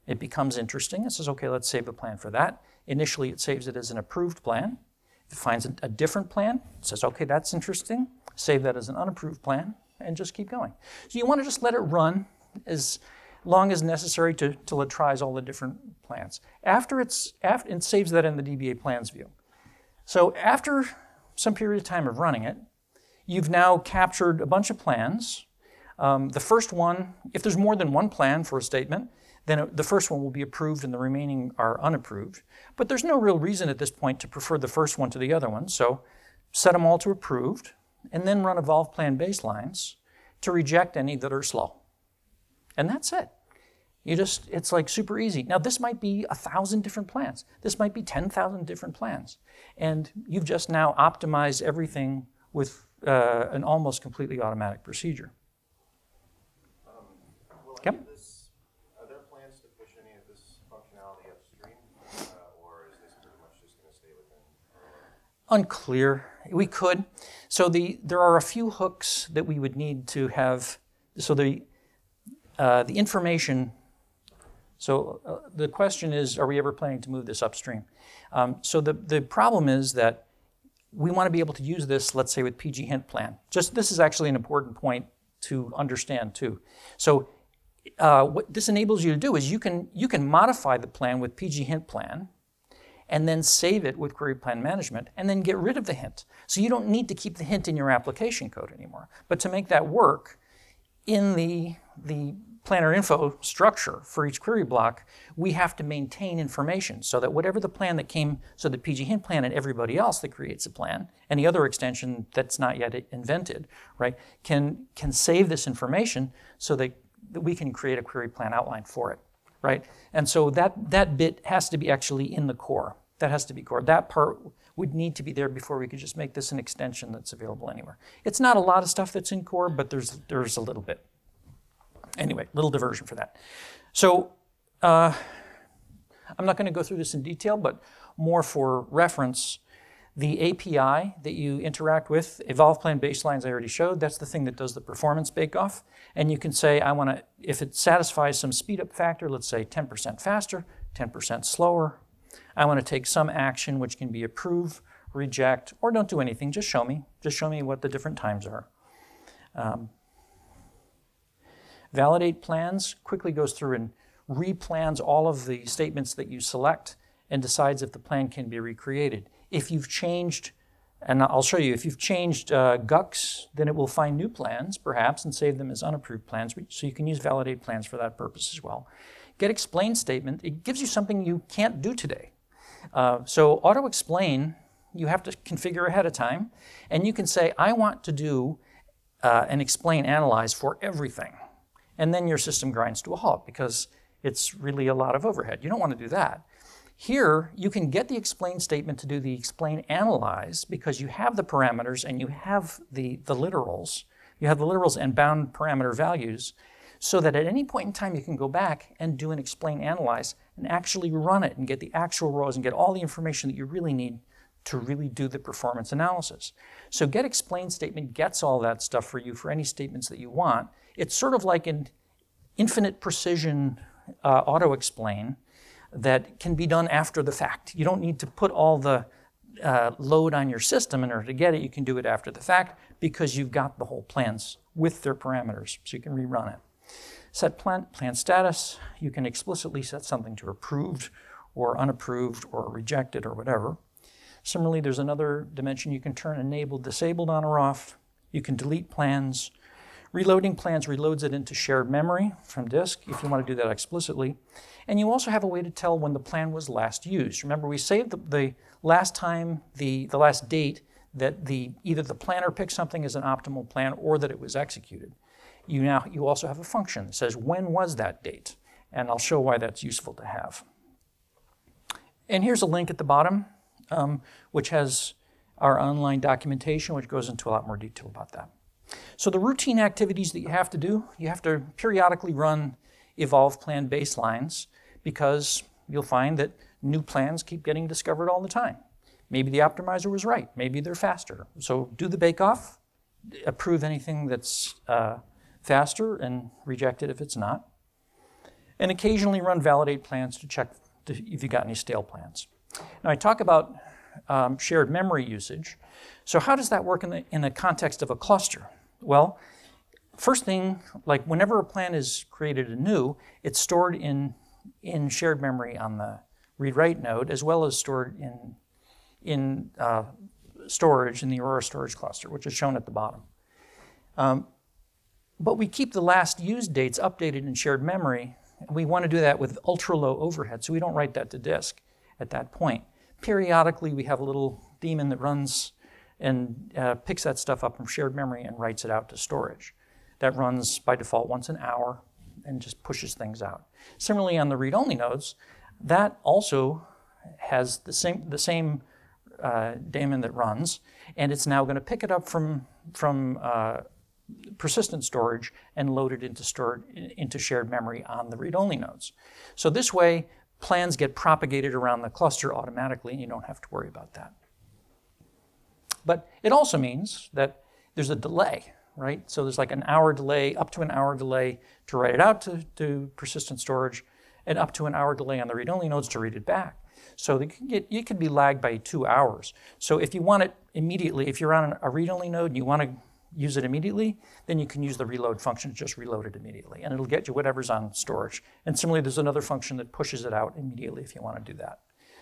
It becomes interesting. It says, okay, let's save the plan for that. Initially, it saves it as an approved plan. If it finds a different plan, it says, okay, that's interesting. Save that as an unapproved plan, and just keep going. So you want to just let it run as long as necessary till it tries all the different plans. It saves that in the DBA plans view. So after some period of time of running it, you've now captured a bunch of plans. The first one, if there's more than one plan for a statement, then the first one will be approved and the remaining are unapproved. But there's no real reason at this point to prefer the first one to the other one, so set them all to approved, and then run evolve plan baselines to reject any that are slow. And that's it. It's like super easy. Now this might be 1,000 different plans. This might be 10,000 different plans. And you've just now optimized everything with an almost completely automatic procedure. Yep. Are there plans to push any of this functionality upstream, or is this pretty much just going to stay within Aurora? Unclear. We could. So there are a few hooks that we would need to have. So the information. So the question is, are we ever planning to move this upstream? So the problem is that we want to be able to use this, let's say, with PG hint plan. This is actually an important point to understand too. So what this enables you to do is you can modify the plan with PG hint plan and then save it with query plan management and then get rid of the hint. So you don't need to keep the hint in your application code anymore. But to make that work in the planner info structure for each query block, we have to maintain information so that whatever the plan that came, so the PG hint plan and everybody else that creates a plan, any other extension that's not yet invented, right, can save this information so that we can create a query plan outline for it, right? And so that bit has to be actually in the core. That has to be core. That part would need to be there before we could just make this an extension that's available anywhere. It's not a lot of stuff that's in core, but there's a little bit. Anyway, little diversion for that. So I'm not going to go through this in detail, but more for reference, the API that you interact with, evolve plan baselines I already showed, that's the thing that does the performance bake-off. And you can say, I want to, if it satisfies some speed-up factor, let's say 10% faster, 10% slower, I want to take some action which can be approve, reject, or don't do anything, just show me. Just show me what the different times are. Validate plans quickly goes through and replans all of the statements that you select and decides if the plan can be recreated. If you've changed, and I'll show you, if you've changed GUCs, then it will find new plans, perhaps, and save them as unapproved plans. So you can use validate plans for that purpose as well. Get explain statement. It gives you something you can't do today. So auto explain, you have to configure ahead of time. And you can say, I want to do an explain analyze for everything. And then your system grinds to a halt because it's really a lot of overhead. You don't want to do that. Here, you can get the explain statement to do the explain analyze because you have the parameters and you have the literals. You have the literals and bound parameter values so that at any point in time you can go back and do an explain analyze and actually run it and get the actual rows and get all the information that you really need to really do the performance analysis. So get explain statement gets all that stuff for you for any statements that you want. It's sort of like an infinite precision auto explain that can be done after the fact. You don't need to put all the load on your system in order to get it. You can do it after the fact because you've got the whole plans with their parameters, so you can rerun it. Set plan status. You can explicitly set something to approved or unapproved or rejected or whatever. Similarly, there's another dimension. You can turn enabled, disabled on or off. You can delete plans. Reloading plans reloads it into shared memory from disk if you want to do that explicitly. And you also have a way to tell when the plan was last used. Remember, we saved the last time, the last date that either the planner picked something as an optimal plan or that it was executed. You also have a function that says when was that date, and I'll show why that's useful to have. And here's a link at the bottom, which has our online documentation, which goes into a lot more detail about that. So the routine activities that you have to do, you have to periodically run evolve plan baselines because you'll find that new plans keep getting discovered all the time. Maybe the optimizer was right, maybe they're faster. So do the bake-off, approve anything that's faster and reject it if it's not. And occasionally run validate plans to check if you got any stale plans. Now I talk about shared memory usage. So how does that work in the context of a cluster? Well, first thing, like whenever a plan is created anew, it's stored in shared memory on the read-write node, as well as stored in storage in the Aurora storage cluster, which is shown at the bottom. But we keep the last used dates updated in shared memory. And we want to do that with ultra-low overhead, so we don't write that to disk at that point. Periodically, we have a little daemon that runs and picks that stuff up from shared memory and writes it out to storage. That runs by default once an hour and just pushes things out. Similarly, on the read-only nodes, that also has the same daemon that runs, and it's now going to pick it up from persistent storage and load it into shared memory on the read-only nodes. So this way, plans get propagated around the cluster automatically, and you don't have to worry about that. But it also means that there's a delay, right? So there's like an hour delay, up to an hour delay to write it out to persistent storage, and up to an hour delay on the read-only nodes to read it back. So you could be lagged by 2 hours. So if you want it immediately, if you're on a read-only node and you want to use it immediately, then you can use the reload function to just reload it immediately, and it'll get you whatever's on storage. And similarly, there's another function that pushes it out immediately if you want to do that.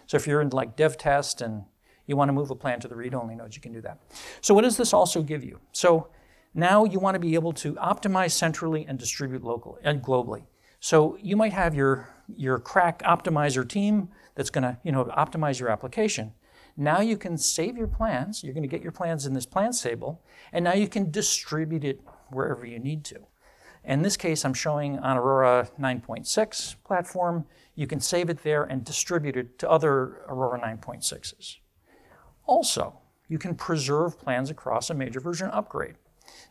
So if you're in like dev test and you want to move a plan to the read-only nodes, you can do that. So what does this also give you? So now you want to be able to optimize centrally and distribute locally and globally. So you might have your crack optimizer team that's going to optimize your application. Now you can save your plans. You're going to get your plans in this plans table, and now you can distribute it wherever you need to. In this case, I'm showing on Aurora 9.6 platform. You can save it there and distribute it to other Aurora 9.6s. Also, you can preserve plans across a major version upgrade.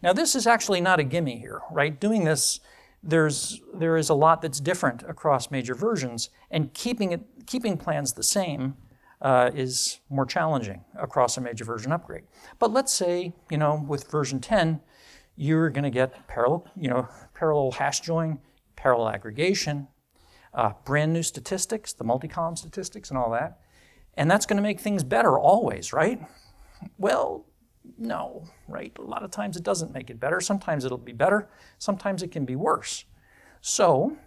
Now, this is actually not a gimme here, right? Doing this, there is a lot that's different across major versions, and keeping plans the same is more challenging across a major version upgrade. But let's say, with version 10, you're going to get parallel hash join, parallel aggregation, brand new statistics, the multi-column statistics and all that. And that's going to make things better always, right? Well, no, right? A lot of times it doesn't make it better. Sometimes it'll be better. Sometimes it can be worse. So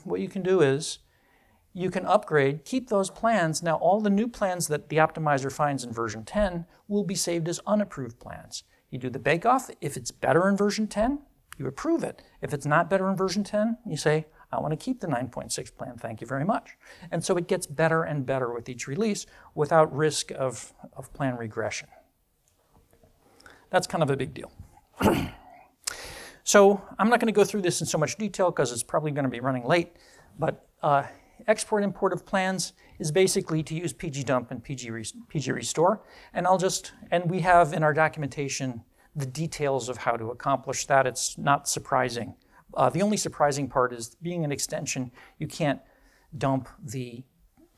what you can do is you can upgrade, keep those plans. Now all the new plans that the optimizer finds in version 10 will be saved as unapproved plans. You do the bake-off. If it's better in version 10, you approve it. If it's not better in version 10, you say, I want to keep the 9.6 plan, thank you very much. And so it gets better and better with each release without risk of plan regression. That's kind of a big deal. So I'm not going to go through this in so much detail because it's probably going to be running late. But export import of plans is basically to use pgdump and pgrestore. And we have in our documentation the details of how to accomplish that. It's not surprising. The only surprising part is being an extension, you can't dump the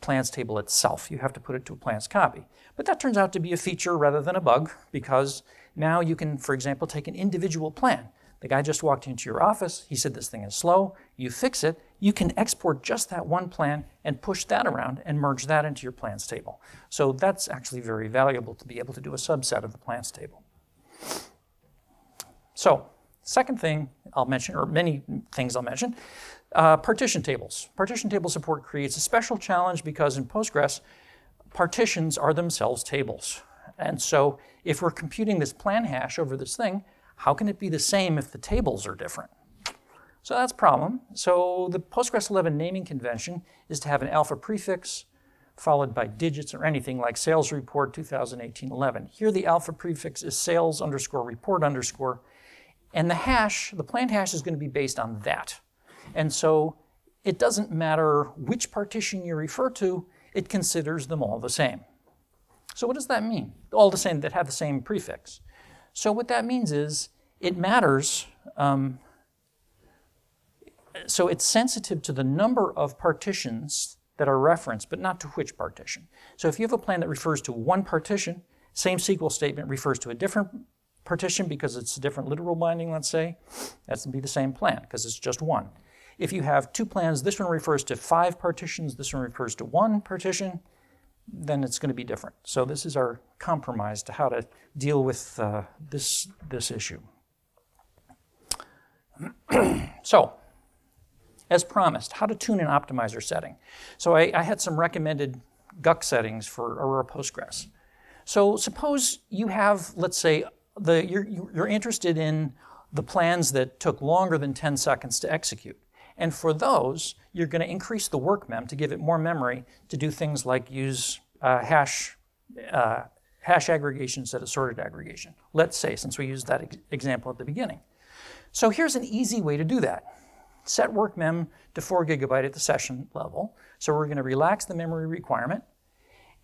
plans table itself. You have to put it to a plans copy. But that turns out to be a feature rather than a bug, because now you can, for example, take an individual plan. The guy just walked into your office, he said this thing is slow, you fix it, you can export just that one plan and push that around and merge that into your plans table. So that's actually very valuable to be able to do a subset of the plans table. So, second thing I'll mention, or many things I'll mention, partition tables. Partition table support creates a special challenge because in Postgres, partitions are themselves tables. And so if we're computing this plan hash over this thing, how can it be the same if the tables are different? So that's a problem. So the Postgres 11 naming convention is to have an alpha prefix followed by digits or anything like sales report 2018-11. Here the alpha prefix is sales underscore report underscore, and the hash, the plan hash, is going to be based on that. And so it doesn't matter which partition you refer to, it considers them all the same. So what does that mean? All the same, that have the same prefix. So what that means is it matters, so it's sensitive to the number of partitions that are referenced, but not to which partition. So if you have a plan that refers to one partition, same SQL statement refers to a different partition because it's a different literal binding, let's say, that's going to be the same plan because it's just one. If you have two plans, this one refers to 5 partitions, this one refers to 1 partition, then it's going to be different. So this is our compromise to how to deal with this issue. So, as promised, how to tune an optimizer setting. So I had some recommended GUC settings for Aurora Postgres. So suppose you have, let's say, you're interested in the plans that took longer than 10 seconds to execute. And for those, you're going to increase the work mem to give it more memory to do things like use hash aggregation instead of sorted aggregation. Let's say, since we used that example at the beginning. So here's an easy way to do that. Set work mem to 4 GB at the session level. So we're going to relax the memory requirement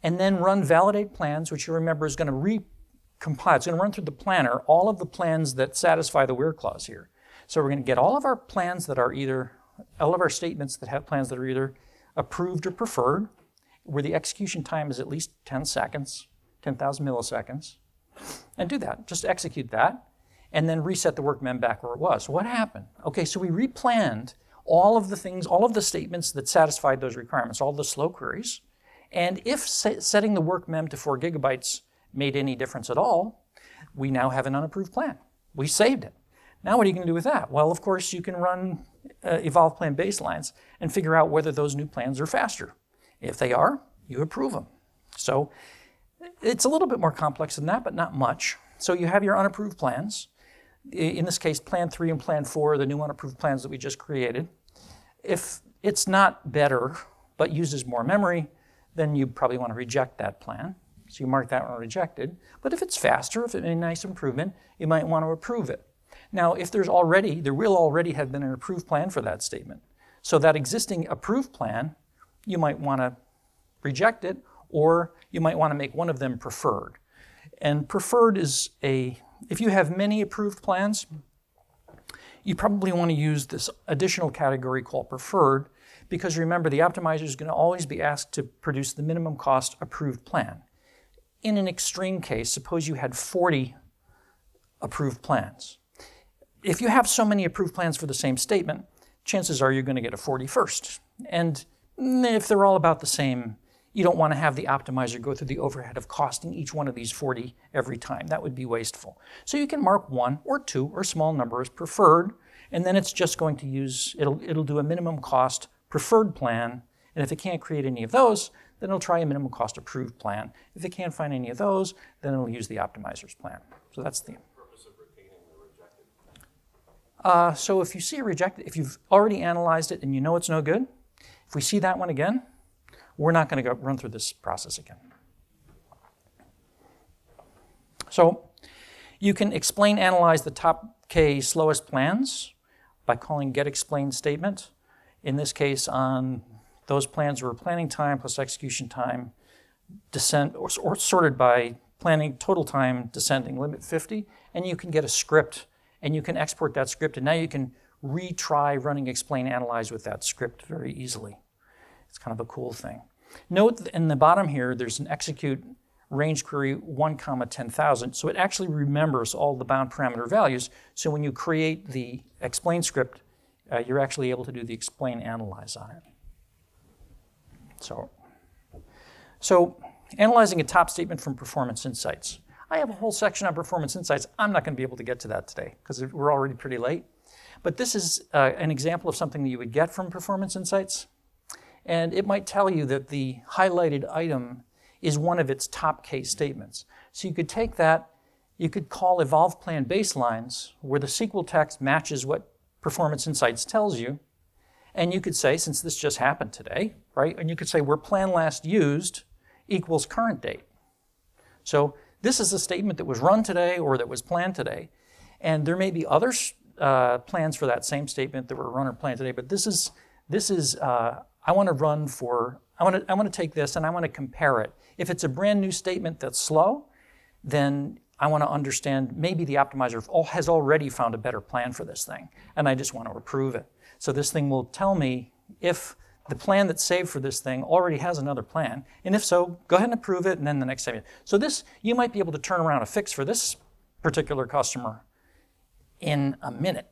and then run validate plans, which you remember is going to recompile. It's going to run through the planner all of the plans that satisfy the where clause here. So we're going to get all of our plans that are either, all of our statements that have plans that are either approved or preferred, where the execution time is at least 10 seconds, 10,000 milliseconds, and do that. Just execute that, and then reset the work mem back where it was. So what happened? Okay, so we replanned all of the things, all of the statements that satisfied those requirements, all the slow queries, and if setting the work mem to 4 GB made any difference at all, we now have an unapproved plan. We saved it. Now what are you going to do with that? Well, of course, you can run evolve plan baselines and figure out whether those new plans are faster. If they are, you approve them. So it's a little bit more complex than that, but not much. So you have your unapproved plans. In this case, plan 3 and plan 4 are the new unapproved plans that we just created. If it's not better, but uses more memory, then you probably want to reject that plan. So you mark that one rejected. But if it's faster, if it's a nice improvement, you might want to approve it. Now, if there will already have been an approved plan for that statement. So that existing approved plan, you might want to reject it, or you might want to make one of them preferred. And preferred is if you have many approved plans, you probably want to use this additional category called preferred, because remember, the optimizer is going to always be asked to produce the minimum cost approved plan. In an extreme case, suppose you had 40 approved plans. If you have so many approved plans for the same statement, chances are you're going to get a 41st. And if they're all about the same, you don't want to have the optimizer go through the overhead of costing each one of these 40 every time. That would be wasteful. So you can mark 1 or 2 or small number as preferred, and then it's just going to use, it'll do a minimum cost preferred plan, and if it can't create any of those, then it'll try a minimum cost approved plan. If it can't find any of those, then it'll use the optimizer's plan. So that's the purpose of retaining the rejected. So if you see a rejected, if you've already analyzed it and you know it's no good, if we see that one again, we're not going to go run through this process again. So you can analyze the top K slowest plans by calling getExplained statement. In this case, on those plans were planning time plus execution time, descent, or sorted by planning total time descending limit 50, and you can get a script, and you can export that script, and now you can retry running explain analyze with that script very easily. It's kind of a cool thing. Note that in the bottom here, there's an execute range query 1, 10,000, so it actually remembers all the bound parameter values, so when you create the explain script, you're actually able to do the explain analyze on it. So analyzing a top statement from Performance Insights. I have a whole section on Performance Insights. I'm not going to be able to get to that today because we're already pretty late. But this is an example of something that you would get from Performance Insights. And it might tell you that the highlighted item is one of its top case statements. So you could take that, you could call evolve plan baselines where the SQL text matches what Performance Insights tells you. And you could say, since this just happened today, right? And you could say where plan last used equals current date. So this is a statement that was run today or that was planned today. And there may be other plans for that same statement that were run or planned today, but this is I want to take this and I want to compare it. If it's a brand new statement that's slow, then I want to understand maybe the optimizer has already found a better plan for this thing, and I just want to approve it. So this thing will tell me if the plan that's saved for this thing already has another plan, and if so, go ahead and approve it, and then the next time. So this, you might be able to turn around a fix for this particular customer in a minute,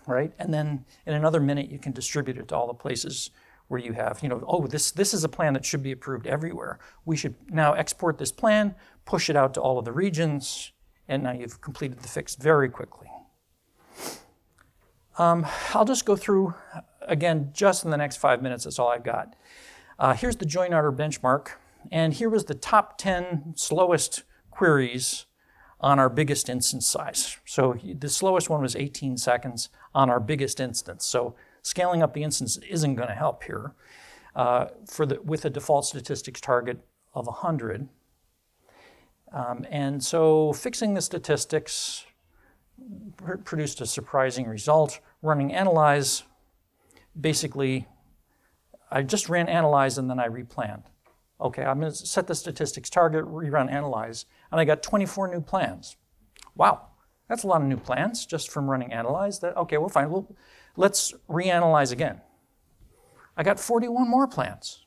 right? And then in another minute, you can distribute it to all the places where you have, oh, this is a plan that should be approved everywhere. We should now export this plan, push it out to all of the regions, and now you've completed the fix very quickly. I'll just go through, again, just in the next 5 minutes, that's all I've got. Here's the join order benchmark, and here was the top 10 slowest queries on our biggest instance size. So the slowest one was 18 seconds on our biggest instance. So scaling up the instance isn't going to help here with a default statistics target of 100. And so fixing the statistics produced a surprising result. Running Analyse, basically, I just ran Analyse and then I replanned. Okay, I'm going to set the statistics target, rerun Analyse, and I got 24 new plans. Wow, that's a lot of new plans just from running Analyse. Okay, well, fine. Well, let's reanalyze again. I got 41 more plans,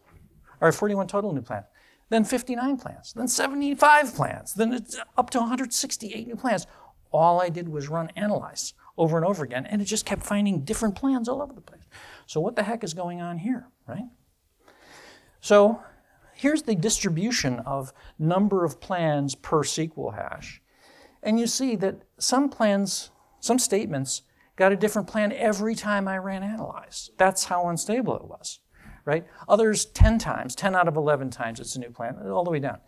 or 41 total new plans, then 59 plans, then 75 plans, then it's up to 168 new plans. All I did was run Analyse over and over again, and it just kept finding different plans all over the place. So what the heck is going on here, right? So here's the distribution of number of plans per SQL hash. And you see that some plans, some statements, got a different plan every time I ran Analyse. That's how unstable it was, right? Others 10 times, 10 out of 11 times it's a new plan, all the way down.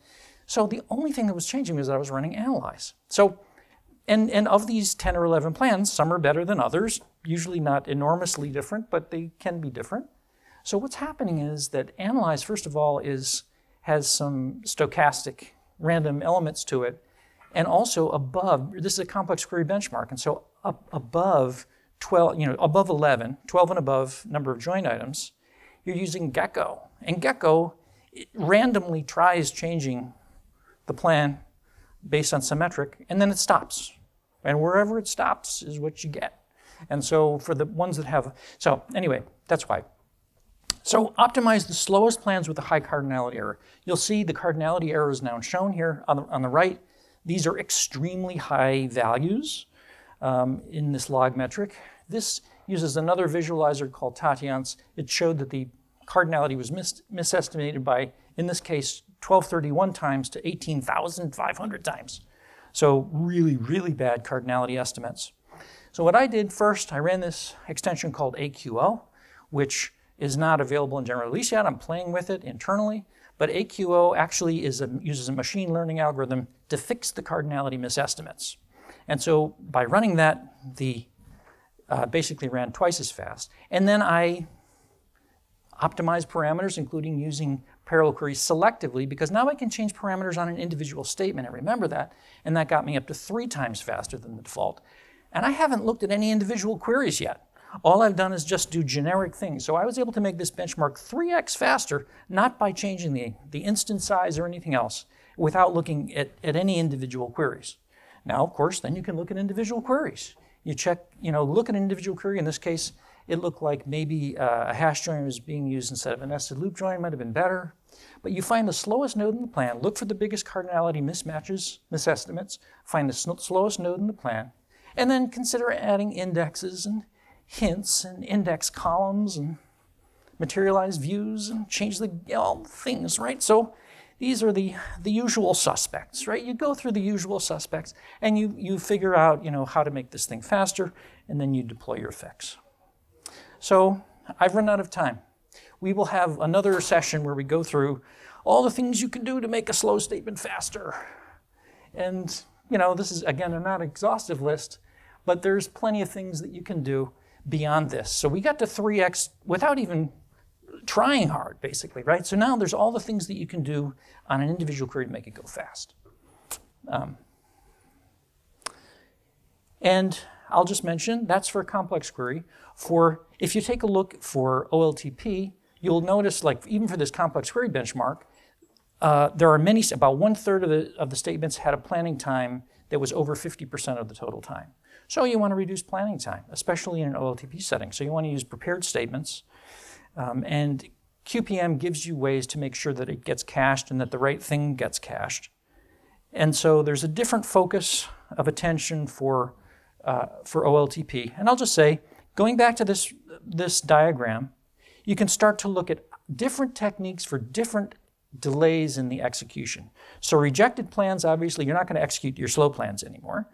So the only thing that was changing was that I was running Analyse. So, and of these 10 or 11 plans, some are better than others, usually not enormously different, but they can be different. So what's happening is that Analyse, first of all, has some stochastic random elements to it, and also above, this is a complex query benchmark, and so up above 12, above 11, 12 and above number of join items, you're using Gecko. And Gecko randomly tries changing the plan based on symmetric, and then it stops. And wherever it stops is what you get. And so for the ones that have, so anyway, that's why. So optimize the slowest plans with a high cardinality error. You'll see the cardinality error is now shown here on the right. These are extremely high values in this log metric. This uses another visualizer called Tatiance. It showed that the cardinality was misestimated by, in this case, 1231 times to 18,500 times. So really, really bad cardinality estimates. So what I did first, I ran this extension called AQO, which is not available in general release yet. I'm playing with it internally. But AQO actually uses a machine learning algorithm to fix the cardinality misestimates. And so by running that, basically ran twice as fast. And then I optimized parameters, including using parallel queries selectively, because now I can change parameters on an individual statement, and remember that, and that got me up to 3 times faster than the default. And I haven't looked at any individual queries yet. All I've done is just do generic things. So I was able to make this benchmark 3x faster, not by changing the instance size or anything else, without looking at any individual queries. Now, of course, then you can look at individual queries. You check, look at an individual query. In this case, it looked like maybe a hash join was being used instead of a nested loop join, might have been better. But you find the slowest node in the plan, look for the biggest cardinality mismatches, misestimates, find the slowest node in the plan, and then consider adding indexes and hints and index columns and materialized views and change all the things, right? So these are the usual suspects, right? You go through the usual suspects and you figure out, how to make this thing faster, and then you deploy your fix. So I've run out of time. We will have another session where we go through all the things you can do to make a slow statement faster. And, this is, again, a not exhaustive list, but there's plenty of things that you can do beyond this. So we got to 3x without even trying hard, basically, right? So now there's all the things that you can do on an individual query to make it go fast. And I'll just mention, that's for a complex query. If you take a look for OLTP, you'll notice, even for this complex query benchmark, there are about 1/3 of the statements had a planning time that was over 50% of the total time. So you want to reduce planning time, especially in an OLTP setting. So you want to use prepared statements. And QPM gives you ways to make sure that it gets cached and that the right thing gets cached. And so there's a different focus of attention for OLTP. And I'll just say, going back to this diagram, you can start to look at different techniques for different delays in the execution. So rejected plans, obviously, you're not going to execute your slow plans anymore.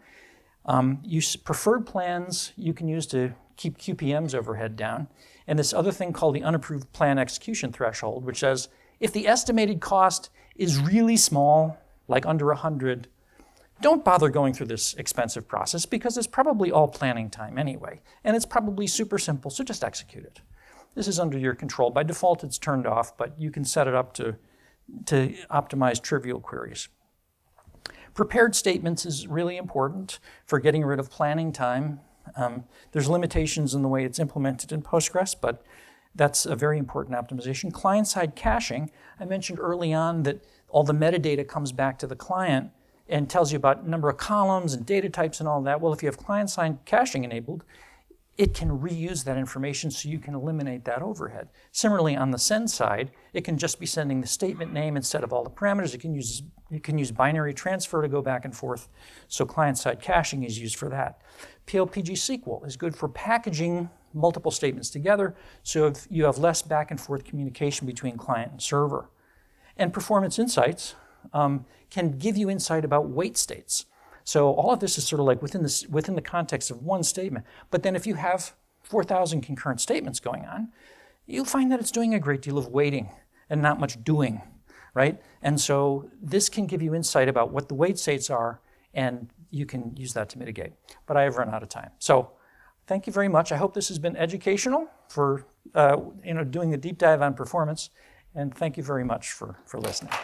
Preferred plans you can use to keep QPM's overhead down. And this other thing called the unapproved plan execution threshold, which says if the estimated cost is really small, like under 100, don't bother going through this expensive process because it's probably all planning time anyway. And it's probably super simple, so just execute it. This is under your control. By default, it's turned off, but you can set it up to optimize trivial queries. Prepared statements is really important for getting rid of planning time. There's limitations in the way it's implemented in Postgres, but that's a very important optimization. Client-side caching, I mentioned early on that all the metadata comes back to the client and tells you about number of columns and data types and all that. Well, if you have client-side caching enabled, it can reuse that information so you can eliminate that overhead. Similarly, on the send side, it can just be sending the statement name instead of all the parameters. You can use binary transfer to go back and forth, so client-side caching is used for that. PLPG-SQL is good for packaging multiple statements together, so if you have less back and forth communication between client and server. And performance insights can give you insight about wait states. So all of this is sort of like within the context of one statement. But then if you have 4,000 concurrent statements going on, you'll find that it's doing a great deal of waiting and not much doing, right? And so this can give you insight about what the wait states are, and you can use that to mitigate. But I have run out of time. So thank you very much. I hope this has been educational for doing the deep dive on performance. And thank you very much for listening.